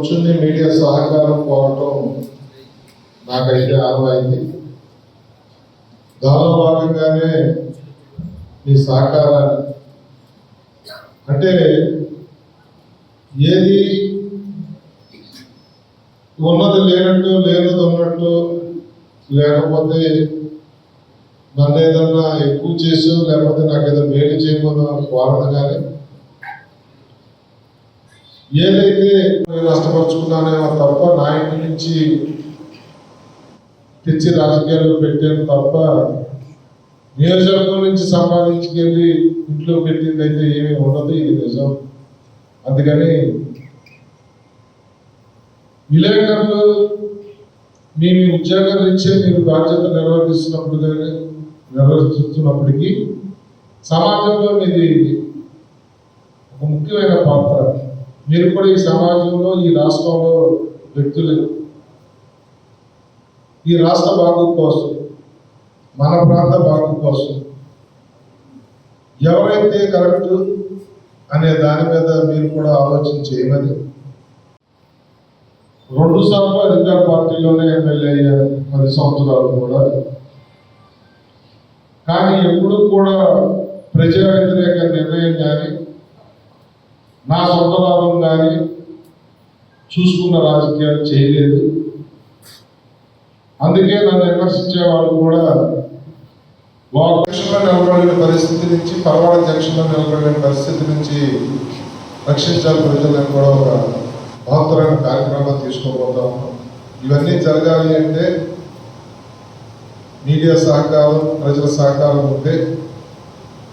కూర్చుని మీడియా సహకారం కోరటం నాకైతే ఆనవాయింది. దానిలో భాగంగానే మీ సహకారాన్ని అంటే ఏది ఉన్నది లేనట్టు లేనిది ఉన్నట్టు, లేకపోతే నన్ను ఏదన్నా ఎక్కువ చేసి లేకపోతే నాకు ఏదో మేలు చేయమని కోరదు. కానీ ఏదైతే నేను నష్టపరుచుకున్నానేమో తప్ప నా ఇంటి నుంచి తెచ్చి రాజకీయాల్లో పెట్టాను తప్ప నియోజకవర్గం నుంచి సంపాదించుకెళ్ళి ఇంట్లో పెట్టింది అయితే ఏమీ ఉండదు. ఇది నిజం. అందుకని విలేకరులు మీ ఉద్యోగం రీత్యా మీరు బాధ్యత నిర్వర్తిస్తున్నప్పటికీ సమాజంలో మీది ఒక ముఖ్యమైన పాత్ర. మీరు కూడా ఈ సమాజంలో, ఈ రాష్ట్రంలో వ్యక్తులు ఈ రాష్ట్ర బాగు కోసం, మన ప్రాంత బాగు కోసం ఎవరైతే కరెక్ట్ అనే దాని మీద మీరు కూడా ఆలోచన చేయమని. 2 సార్లు అధికార పార్టీలోనే ఎమ్మెల్యే అయ్యారు, 10 సంవత్సరాలు కూడా. కానీ ఎప్పుడు కూడా ప్రజా వ్యతిరేక నిర్ణయం కానీ నా సొంత లాభం కానీ చూసుకున్న రాజకీయాలు చేయలేదు. అందుకే నన్ను విమర్శించే వాళ్ళు కూడా జంక్షన్లో నిలబడిన పరిస్థితి నుంచి, పరవాడ జంక్షన్లో నిలబడిన పరిస్థితి నుంచి రక్షించాలి ప్రజలను కూడా ఒక మహత్తరమైన కార్యక్రమాలు తీసుకోబోతా ఉన్నాం. ఇవన్నీ జరగాలి అంటే మీడియా సహకారం, ప్రజల సహకారం ఉంటే,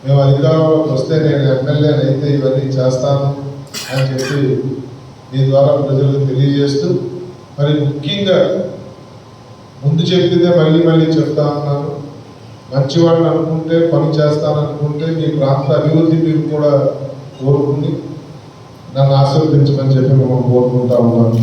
మేము అధికారంలోకి వస్తే నేను ఎమ్మెల్యేని అయితే ఇవన్నీ చేస్తాను అని చెప్పి మీ ద్వారా ప్రజలకు తెలియజేస్తూ, మరి ముఖ్యంగా ముందు చెప్పిందే మళ్ళీ మళ్ళీ చెప్తా ఉన్నాను. మంచివాడిని అనుకుంటే, పని చేస్తాననుకుంటే మీ ప్రాంత అభివృద్ధి మీరు కూడా కోరుకుని నన్ను ఆశీర్వదించమని చెప్పి మేము కోరుకుంటా ఉన్నాను.